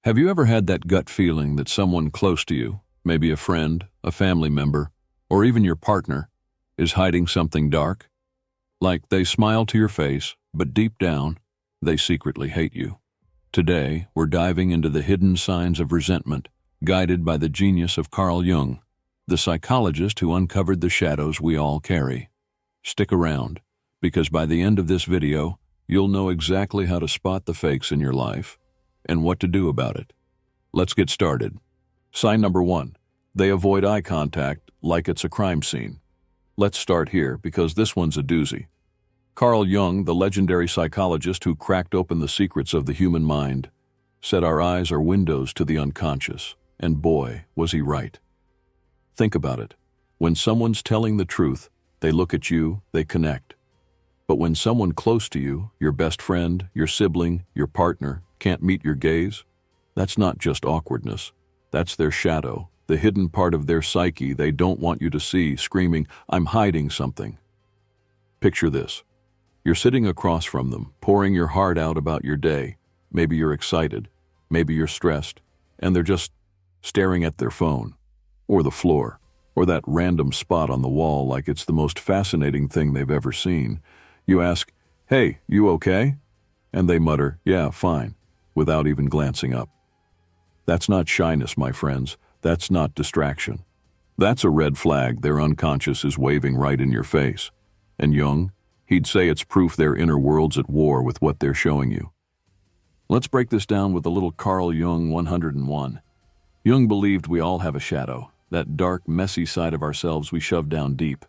Have you ever had that gut feeling that someone close to you, maybe a friend, a family member, or even your partner, is hiding something dark? Like they smile to your face, but deep down, they secretly hate you. Today, we're diving into the hidden signs of resentment, guided by the genius of Carl Jung, the psychologist who uncovered the shadows we all carry. Stick around, because by the end of this video, you'll know exactly how to spot the fakes in your life and what to do about it. Let's get started. Sign number 1. They avoid eye contact like it's a crime scene. Let's start here because this one's a doozy. Carl Jung, the legendary psychologist who cracked open the secrets of the human mind, said our eyes are windows to the unconscious, and boy, was he right. Think about it. When someone's telling the truth, they look at you, they connect. But when someone close to you, your best friend, your sibling, your partner, can't meet your gaze, that's not just awkwardness. That's their shadow, the hidden part of their psyche they don't want you to see, screaming, "I'm hiding something." Picture this. You're sitting across from them, pouring your heart out about your day. Maybe you're excited, maybe you're stressed, and they're just staring at their phone, or the floor, or that random spot on the wall like it's the most fascinating thing they've ever seen. You ask, "Hey, you okay?" And they mutter, "Yeah, fine," without even glancing up. That's not shyness, my friends. That's not distraction. That's a red flag their unconscious is waving right in your face. And Jung, he'd say it's proof their inner world's at war with what they're showing you. Let's break this down with a little Carl Jung 101. Jung believed we all have a shadow, that dark, messy side of ourselves we shove down deep.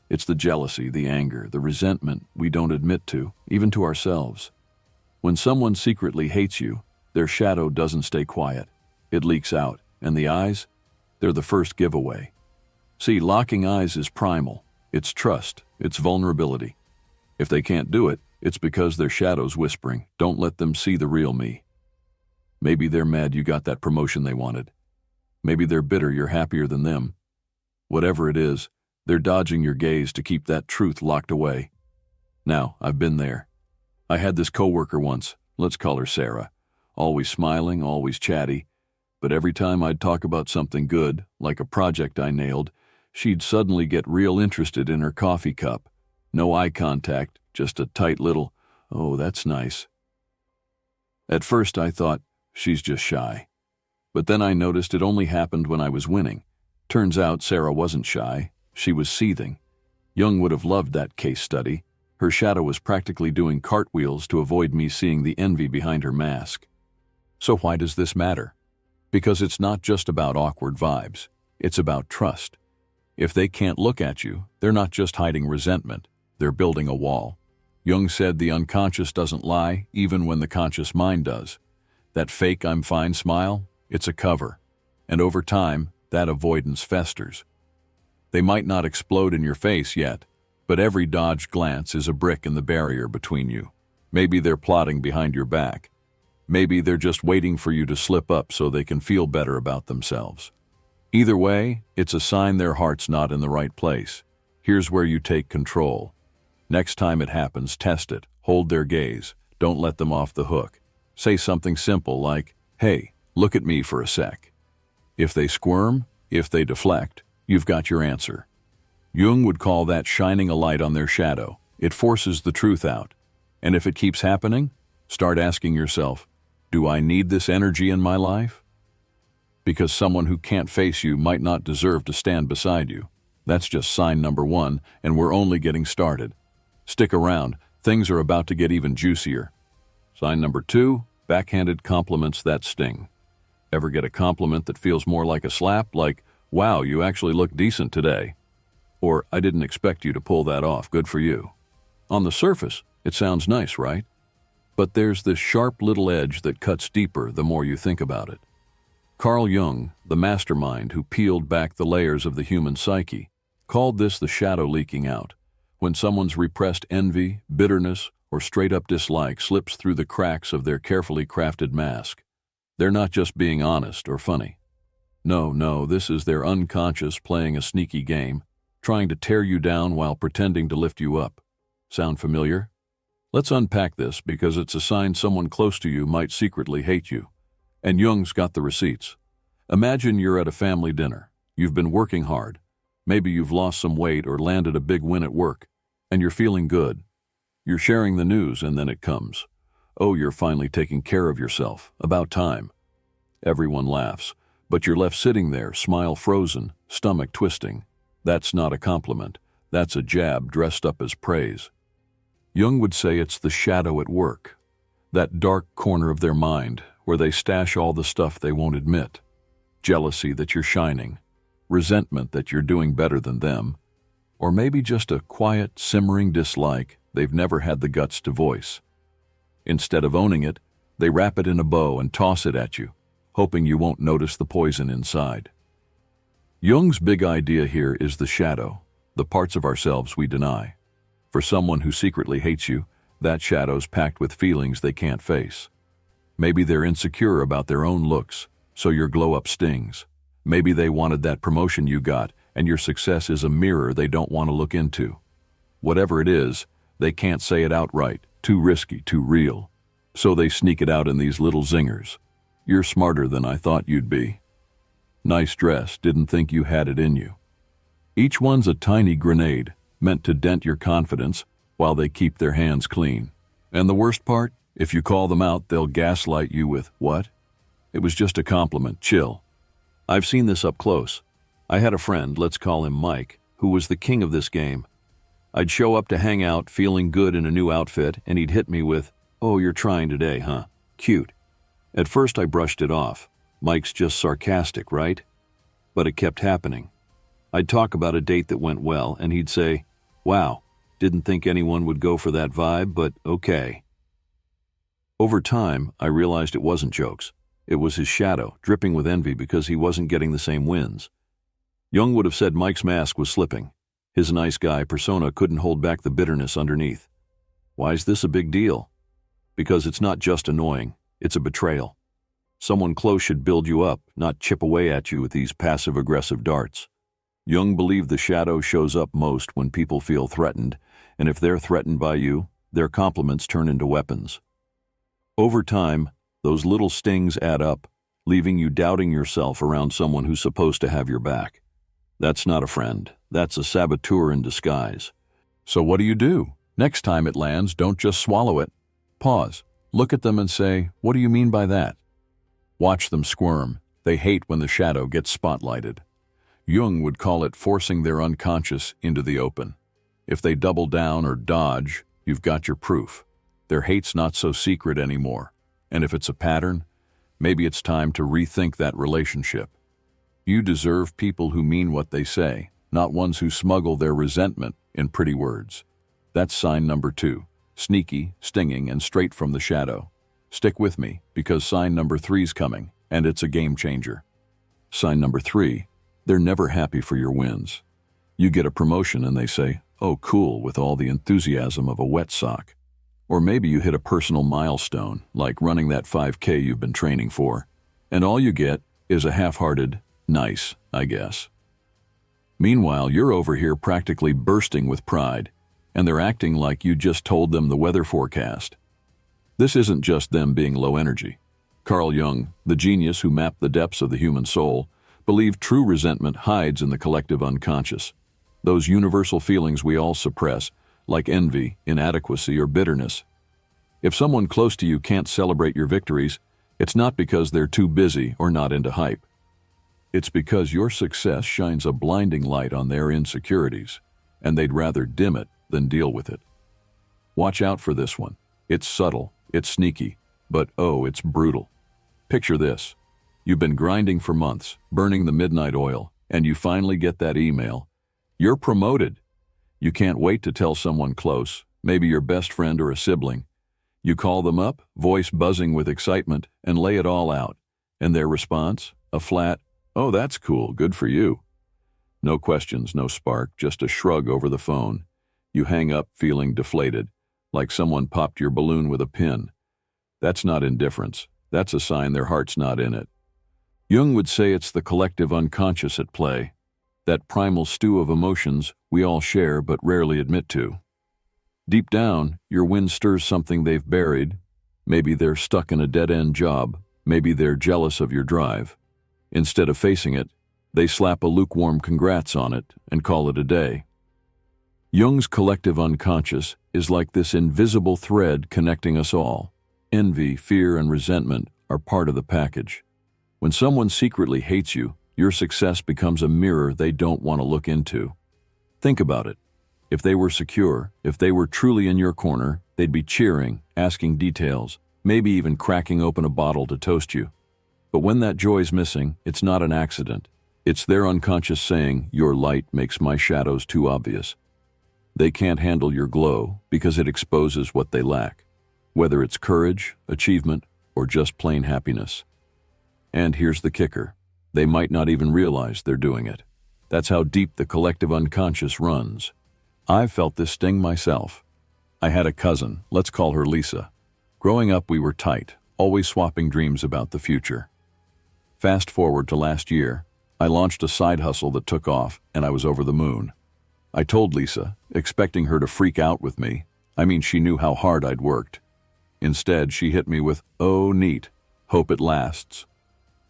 It's the jealousy, the anger, the resentment we don't admit to, even to ourselves. When someone secretly hates you, their shadow doesn't stay quiet. It leaks out, and the eyes, they're the first giveaway. See, locking eyes is primal. It's trust, it's vulnerability. If they can't do it, it's because their shadow's whispering, "Don't let them see the real me." Maybe they're mad you got that promotion they wanted. Maybe they're bitter you're happier than them. Whatever it is, they're dodging your gaze to keep that truth locked away. Now, I've been there. I had this coworker once, let's call her Sarah, always smiling, always chatty, but every time I'd talk about something good, like a project I nailed, she'd suddenly get real interested in her coffee cup. No eye contact, just a tight little, "Oh, that's nice." At first I thought, she's just shy. But then I noticed it only happened when I was winning. Turns out Sarah wasn't shy, she was seething. Jung would have loved that case study. Her shadow was practically doing cartwheels to avoid me seeing the envy behind her mask. So why does this matter? Because it's not just about awkward vibes. It's about trust. If they can't look at you, they're not just hiding resentment. They're building a wall. Jung said the unconscious doesn't lie, even when the conscious mind does. That fake "I'm fine" smile, it's a cover. And over time, that avoidance festers. They might not explode in your face yet, but every dodged glance is a brick in the barrier between you. Maybe they're plotting behind your back. Maybe they're just waiting for you to slip up so they can feel better about themselves. Either way, it's a sign their heart's not in the right place. Here's where you take control. Next time it happens, test it. Hold their gaze. Don't let them off the hook. Say something simple like, "Hey, look at me for a sec." If they squirm, if they deflect, you've got your answer. Jung would call that shining a light on their shadow. It forces the truth out. And if it keeps happening, start asking yourself, do I need this energy in my life? Because someone who can't face you might not deserve to stand beside you. That's just sign number 1, and we're only getting started. Stick around, things are about to get even juicier. Sign number 2, backhanded compliments that sting. Ever get a compliment that feels more like a slap, like, "Wow, you actually look decent today"? Or, "I didn't expect you to pull that off, good for you." On the surface, it sounds nice, right? But there's this sharp little edge that cuts deeper the more you think about it. Carl Jung, the mastermind who peeled back the layers of the human psyche, called this the shadow leaking out, when someone's repressed envy, bitterness, or straight-up dislike slips through the cracks of their carefully crafted mask. They're not just being honest or funny. No, this is their unconscious playing a sneaky game, trying to tear you down while pretending to lift you up. Sound familiar? Let's unpack this because it's a sign someone close to you might secretly hate you. And Jung's got the receipts. Imagine you're at a family dinner. You've been working hard. Maybe you've lost some weight or landed a big win at work, and you're feeling good. You're sharing the news, and then it comes. Oh, you're finally taking care of yourself. About time. Everyone laughs, but you're left sitting there, smile frozen, stomach twisting. That's not a compliment. That's a jab dressed up as praise. Jung would say it's the shadow at work, that dark corner of their mind where they stash all the stuff they won't admit. Jealousy that you're shining, resentment that you're doing better than them, or maybe just a quiet, simmering dislike they've never had the guts to voice. Instead of owning it, they wrap it in a bow and toss it at you, hoping you won't notice the poison inside. Jung's big idea here is the shadow, the parts of ourselves we deny. For someone who secretly hates you, that shadow's packed with feelings they can't face. Maybe they're insecure about their own looks, so your glow-up stings. Maybe they wanted that promotion you got, and your success is a mirror they don't want to look into. Whatever it is, they can't say it outright, too risky, too real. So they sneak it out in these little zingers. You're smarter than I thought you'd be. Nice dress, didn't think you had it in you. Each one's a tiny grenade, meant to dent your confidence while they keep their hands clean. And the worst part? If you call them out, they'll gaslight you with, "What? It was just a compliment, chill." I've seen this up close. I had a friend, let's call him Mike, who was the king of this game. I'd show up to hang out feeling good in a new outfit, and he'd hit me with, "Oh, you're trying today, huh? Cute." At first I brushed it off. Mike's just sarcastic, right? But it kept happening. I'd talk about a date that went well, and he'd say, "Wow, didn't think anyone would go for that vibe, but okay." Over time, I realized it wasn't jokes. It was his shadow, dripping with envy because he wasn't getting the same wins. Jung would have said Mike's mask was slipping. His nice guy persona couldn't hold back the bitterness underneath. Why is this a big deal? Because it's not just annoying, it's a betrayal. Someone close should build you up, not chip away at you with these passive-aggressive darts. Jung believed the shadow shows up most when people feel threatened, and if they're threatened by you, their compliments turn into weapons. Over time, those little stings add up, leaving you doubting yourself around someone who's supposed to have your back. That's not a friend. That's a saboteur in disguise. So what do? Next time it lands, don't just swallow it. Pause, look at them and say, "What do you mean by that?" Watch them squirm. They hate when the shadow gets spotlighted. Jung would call it forcing their unconscious into the open. If they double down or dodge, you've got your proof. Their hate's not so secret anymore. And if it's a pattern, maybe it's time to rethink that relationship. You deserve people who mean what they say, not ones who smuggle their resentment in pretty words. That's sign number 2, sneaky, stinging, and straight from the shadow. Stick with me, because sign number 3's coming, and it's a game changer. Sign number 3, they're never happy for your wins. You get a promotion and they say, "Oh, cool," with all the enthusiasm of a wet sock. Or maybe you hit a personal milestone, like running that 5K you've been training for, and all you get is a half-hearted, "Nice, I guess." Meanwhile, you're over here practically bursting with pride, and they're acting like you just told them the weather forecast. This isn't just them being low energy. Carl Jung, the genius who mapped the depths of the human soul, believed true resentment hides in the collective unconscious. Those universal feelings we all suppress, like envy, inadequacy, or bitterness. If someone close to you can't celebrate your victories, it's not because they're too busy or not into hype. It's because your success shines a blinding light on their insecurities, and they'd rather dim it than deal with it. Watch out for this one. It's subtle, it's sneaky, but oh, it's brutal. Picture this. You've been grinding for months, burning the midnight oil, and you finally get that email. You're promoted. You can't wait to tell someone close, maybe your best friend or a sibling. You call them up, voice buzzing with excitement, and lay it all out. And their response? A flat, "Oh, that's cool, good for you." No questions, no spark, just a shrug over the phone. You hang up feeling deflated, like someone popped your balloon with a pin. That's not indifference. That's a sign their heart's not in it. Jung would say it's the collective unconscious at play, that primal stew of emotions we all share but rarely admit to. Deep down, your win stirs something they've buried. Maybe they're stuck in a dead-end job. Maybe they're jealous of your drive. Instead of facing it, they slap a lukewarm congrats on it and call it a day. Jung's collective unconscious is like this invisible thread connecting us all. Envy, fear, and resentment are part of the package. When someone secretly hates you, your success becomes a mirror they don't want to look into. Think about it. If they were secure, if they were truly in your corner, they'd be cheering, asking details, maybe even cracking open a bottle to toast you. But when that joy's missing, it's not an accident. It's their unconscious saying, "Your light makes my shadows too obvious." They can't handle your glow because it exposes what they lack, whether it's courage, achievement, or just plain happiness. And here's the kicker. They might not even realize they're doing it. That's how deep the collective unconscious runs. I've felt this sting myself. I had a cousin, let's call her Lisa. Growing up, we were tight, always swapping dreams about the future. Fast forward to last year, I launched a side hustle that took off, and I was over the moon. I told Lisa, expecting her to freak out with me. I mean, she knew how hard I'd worked. Instead, she hit me with, "Oh, neat. Hope it lasts."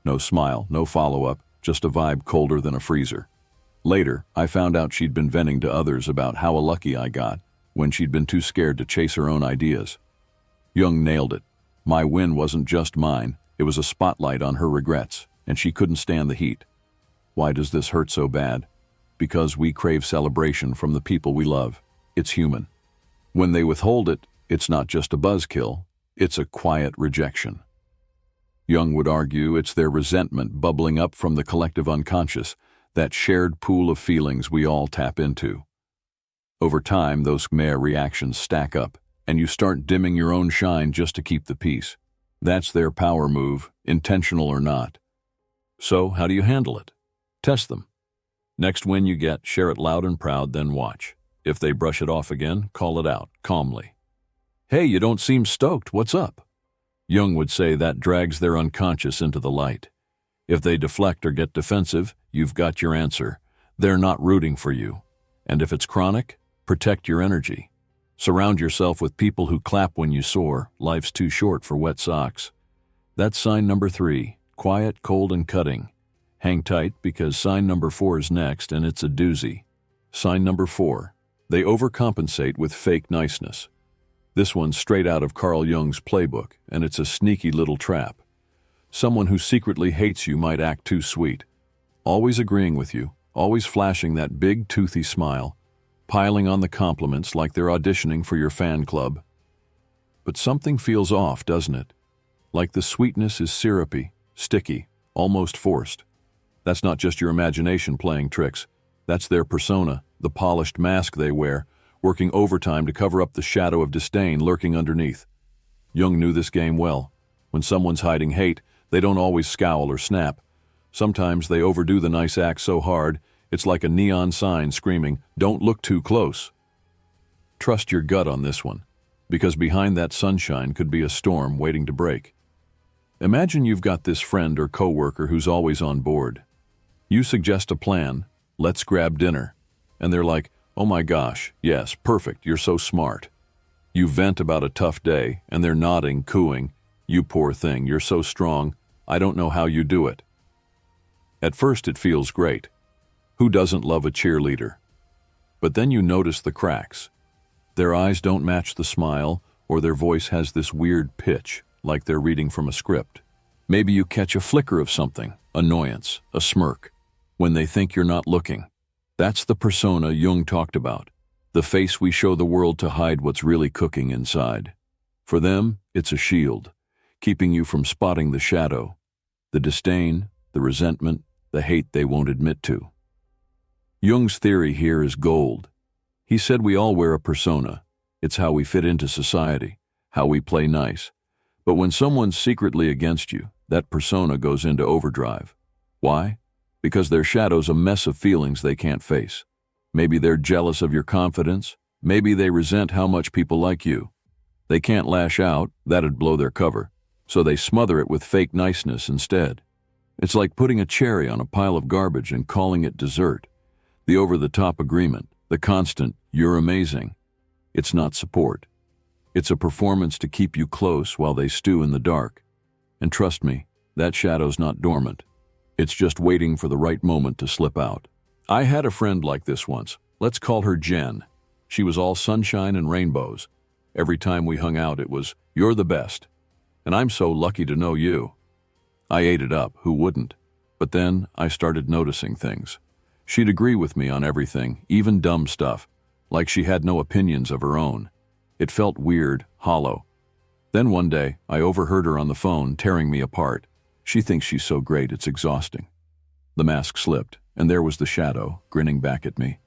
No smile, no follow-up, just a vibe colder than a freezer. Later, I found out she'd been venting to others about how lucky I got when she'd been too scared to chase her own ideas. Jung nailed it. My win wasn't just mine, it was a spotlight on her regrets, and she couldn't stand the heat. Why does this hurt so bad? Because we crave celebration from the people we love. It's human. When they withhold it, it's not just a buzzkill, it's a quiet rejection. Jung would argue it's their resentment bubbling up from the collective unconscious, that shared pool of feelings we all tap into. Over time, those mere reactions stack up, and you start dimming your own shine just to keep the peace. That's their power move, intentional or not. So, how do you handle it? Test them. Next win you get, share it loud and proud, then watch. If they brush it off again, call it out, calmly. "Hey, you don't seem stoked, what's up?" Jung would say that drags their unconscious into the light. If they deflect or get defensive, you've got your answer. They're not rooting for you. And if it's chronic, protect your energy. Surround yourself with people who clap when you soar. Life's too short for wet socks. That's sign number 3, quiet, cold, and cutting. Hang tight because sign number 4 is next, and it's a doozy. Sign number 4, they overcompensate with fake niceness. This one's straight out of Carl Jung's playbook, and it's a sneaky little trap. Someone who secretly hates you might act too sweet, always agreeing with you, always flashing that big toothy smile, piling on the compliments like they're auditioning for your fan club. But something feels off, doesn't it? Like the sweetness is syrupy, sticky, almost forced. That's not just your imagination playing tricks. That's their persona, the polished mask they wear, working overtime to cover up the shadow of disdain lurking underneath. Jung knew this game well. When someone's hiding hate, they don't always scowl or snap. Sometimes they overdo the nice act so hard, it's like a neon sign screaming, "Don't look too close." Trust your gut on this one, because behind that sunshine could be a storm waiting to break. Imagine you've got this friend or coworker who's always on board. You suggest a plan, "Let's grab dinner," and they're like, "Oh my gosh, yes, perfect, you're so smart." You vent about a tough day, and they're nodding, cooing, "You poor thing, you're so strong, I don't know how you do it." At first it feels great. Who doesn't love a cheerleader? But then you notice the cracks. Their eyes don't match the smile, or their voice has this weird pitch, like they're reading from a script. Maybe you catch a flicker of something, annoyance, a smirk, when they think you're not looking. That's the persona Jung talked about, the face we show the world to hide what's really cooking inside. For them, it's a shield, keeping you from spotting the shadow, the disdain, the resentment, the hate they won't admit to. Jung's theory here is gold. He said we all wear a persona. It's how we fit into society, how we play nice. But when someone's secretly against you, that persona goes into overdrive. Why? Because their shadow's a mess of feelings they can't face. Maybe they're jealous of your confidence. Maybe they resent how much people like you. They can't lash out, that'd blow their cover, so they smother it with fake niceness instead. It's like putting a cherry on a pile of garbage and calling it dessert. The over-the-top agreement, the constant, "You're amazing." It's not support. It's a performance to keep you close while they stew in the dark. And trust me, that shadow's not dormant. It's just waiting for the right moment to slip out. I had a friend like this once. Let's call her Jen. She was all sunshine and rainbows. Every time we hung out, it was, "You're the best. And I'm so lucky to know you." I ate it up, who wouldn't? But then I started noticing things. She'd agree with me on everything, even dumb stuff, like she had no opinions of her own. It felt weird, hollow. Then one day, I overheard her on the phone tearing me apart. She thinks she's so great it's exhausting. The mask slipped, and there was the shadow, grinning back at me.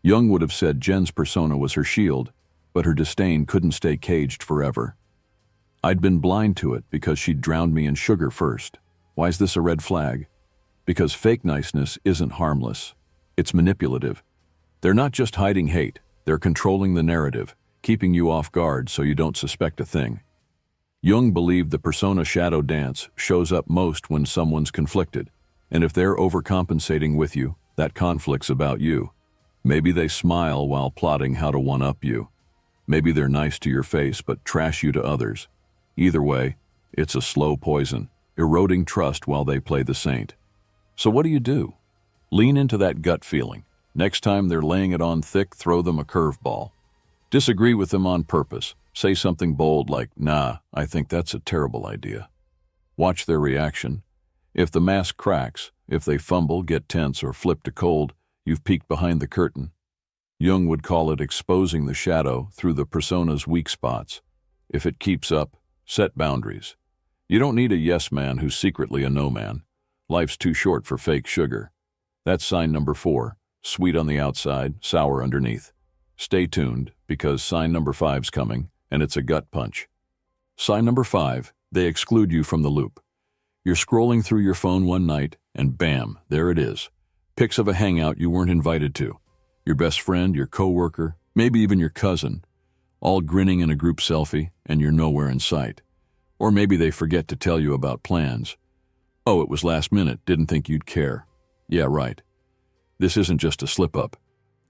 Jung would have said Jen's persona was her shield, but her disdain couldn't stay caged forever. I'd been blind to it because she'd drowned me in sugar first. Why is this a red flag? Because fake niceness isn't harmless. It's manipulative. They're not just hiding hate, they're controlling the narrative, keeping you off guard so you don't suspect a thing. Jung believed the persona shadow dance shows up most when someone's conflicted, and if they're overcompensating with you, that conflict's about you. Maybe they smile while plotting how to one-up you. Maybe they're nice to your face but trash you to others. Either way, it's a slow poison, eroding trust while they play the saint. So what do? Lean into that gut feeling. Next time they're laying it on thick, throw them a curveball. Disagree with them on purpose. Say something bold like, "Nah, I think that's a terrible idea." Watch their reaction. If the mask cracks, if they fumble, get tense, or flip to cold, you've peeked behind the curtain. Jung would call it exposing the shadow through the persona's weak spots. If it keeps up, set boundaries. You don't need a yes man who's secretly a no man. Life's too short for fake sugar. That's sign number 4, sweet on the outside, sour underneath. Stay tuned, because sign number 5's coming, and it's a gut punch. Sign number 5, they exclude you from the loop. You're scrolling through your phone one night, and bam, there it is. Pics of a hangout you weren't invited to. Your best friend, your coworker, maybe even your cousin, all grinning in a group selfie, and you're nowhere in sight. Or maybe they forget to tell you about plans. "Oh, it was last minute, didn't think you'd care." Yeah, right. This isn't just a slip-up.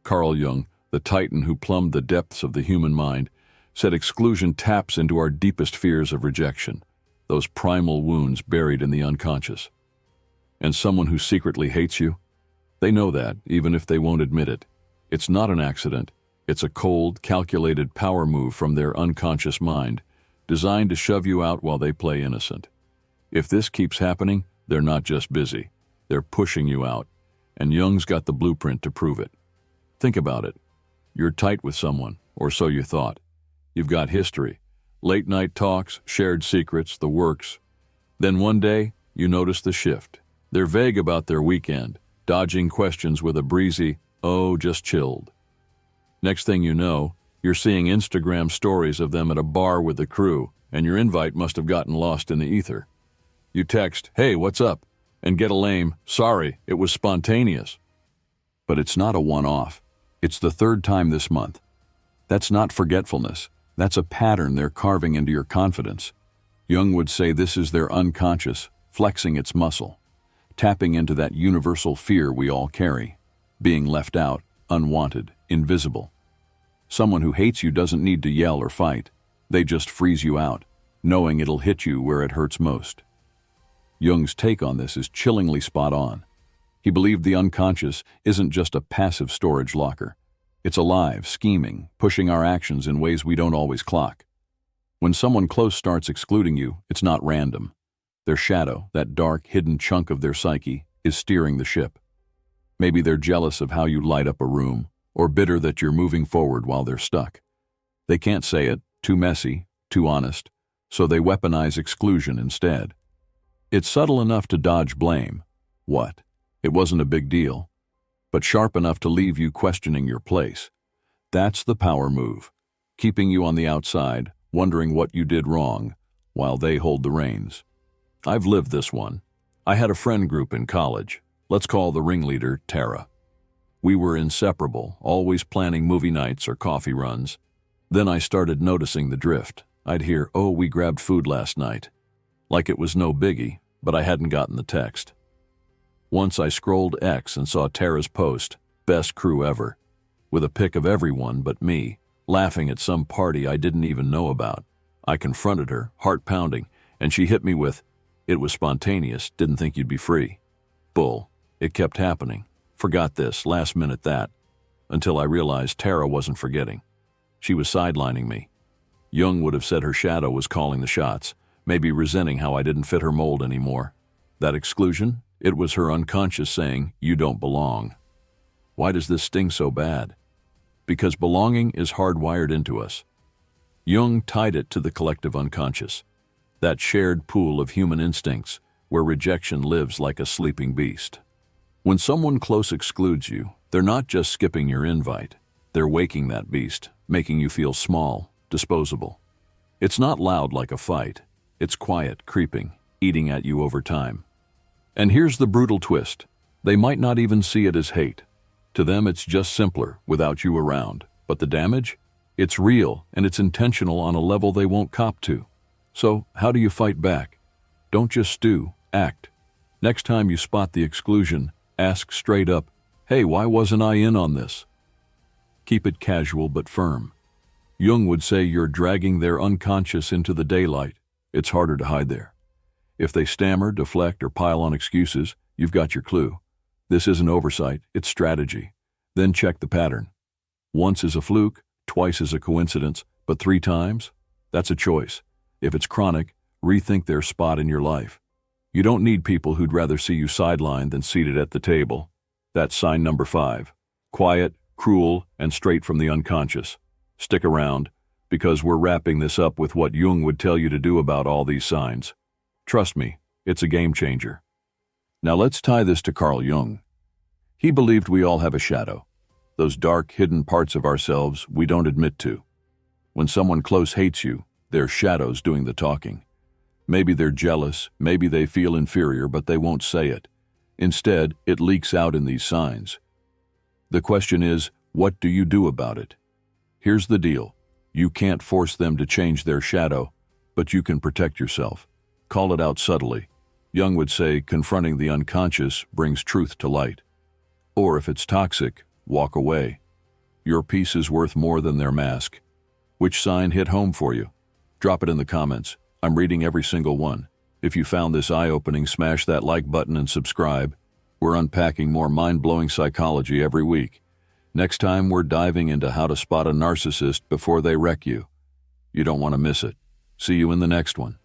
Carl Jung, the titan who plumbed the depths of the human mind, said exclusion taps into our deepest fears of rejection, those primal wounds buried in the unconscious. And someone who secretly hates you? They know that, even if they won't admit it. It's not an accident. It's a cold, calculated power move from their unconscious mind, designed to shove you out while they play innocent. If this keeps happening, they're not just busy. They're pushing you out, and Jung's got the blueprint to prove it. Think about it. You're tight with someone, or so you thought. You've got history, late-night talks, shared secrets, the works. Then one day, you notice the shift. They're vague about their weekend, dodging questions with a breezy, "Oh, just chilled." Next thing you know, you're seeing Instagram stories of them at a bar with the crew, and your invite must have gotten lost in the ether. You text, "Hey, what's up?" and get a lame, "Sorry, it was spontaneous." But it's not a one-off. It's the 3rd time this month. That's not forgetfulness. That's a pattern they're carving into your confidence. Jung would say this is their unconscious, flexing its muscle, tapping into that universal fear we all carry, being left out, unwanted, invisible. Someone who hates you doesn't need to yell or fight. They just freeze you out, knowing it'll hit you where it hurts most. Jung's take on this is chillingly spot on. He believed the unconscious isn't just a passive storage locker. It's alive, scheming, pushing our actions in ways we don't always clock. When someone close starts excluding you, it's not random. Their shadow, that dark, hidden chunk of their psyche, is steering the ship. Maybe they're jealous of how you light up a room, or bitter that you're moving forward while they're stuck. They can't say it, too messy, too honest, so they weaponize exclusion instead. It's subtle enough to dodge blame. What? It wasn't a big deal. But sharp enough to leave you questioning your place. That's the power move, keeping you on the outside, wondering what you did wrong, while they hold the reins. I've lived this one. I had a friend group in college. Let's call the ringleader Tara. We were inseparable, always planning movie nights or coffee runs. Then I started noticing the drift. I'd hear, "Oh, we grabbed food last night." Like it was no biggie, but I hadn't gotten the text. Once I scrolled X and saw Tara's post, "Best crew ever," with a pic of everyone but me, laughing at some party I didn't even know about. I confronted her, heart pounding, and she hit me with, It was spontaneous, didn't think you'd be free. Bull. It kept happening. Forgot this, last minute that. Until I realized Tara wasn't forgetting. She was sidelining me. Jung would have said her shadow was calling the shots, maybe resenting how I didn't fit her mold anymore. That exclusion? It was her unconscious saying, "You don't belong." Why does this sting so bad? Because belonging is hardwired into us. Jung tied it to the collective unconscious, that shared pool of human instincts where rejection lives like a sleeping beast. When someone close excludes you, they're not just skipping your invite. They're waking that beast, making you feel small, disposable. It's not loud like a fight. It's quiet, creeping, eating at you over time. And here's the brutal twist. They might not even see it as hate. To them, it's just simpler without you around. But the damage? It's real, and it's intentional on a level they won't cop to. So, how do you fight back? Don't just stew, act. Next time you spot the exclusion, ask straight up, "Hey, why wasn't I in on this?" Keep it casual but firm. Jung would say you're dragging their unconscious into the daylight. It's harder to hide there. If they stammer, deflect, or pile on excuses, you've got your clue. This isn't oversight, it's strategy. Then check the pattern. Once is a fluke, twice is a coincidence, but 3 times? That's a choice. If it's chronic, rethink their spot in your life. You don't need people who'd rather see you sidelined than seated at the table. That's sign number 5. Quiet, cruel, and straight from the unconscious. Stick around, because we're wrapping this up with what Jung would tell you to do about all these signs. Trust me, it's a game changer. Now let's tie this to Carl Jung. He believed we all have a shadow, those dark, hidden parts of ourselves we don't admit to. When someone close hates you, their shadow's doing the talking. Maybe they're jealous, maybe they feel inferior, but they won't say it. Instead, it leaks out in these signs. The question is, what do you do about it? Here's the deal. You can't force them to change their shadow, but you can protect yourself. Call it out subtly. Jung would say confronting the unconscious brings truth to light. Or if it's toxic, walk away. Your peace is worth more than their mask. Which sign hit home for you? Drop it in the comments. I'm reading every single one. If you found this eye-opening, smash that like button and subscribe. We're unpacking more mind-blowing psychology every week. Next time, we're diving into how to spot a narcissist before they wreck you. You don't want to miss it. See you in the next one.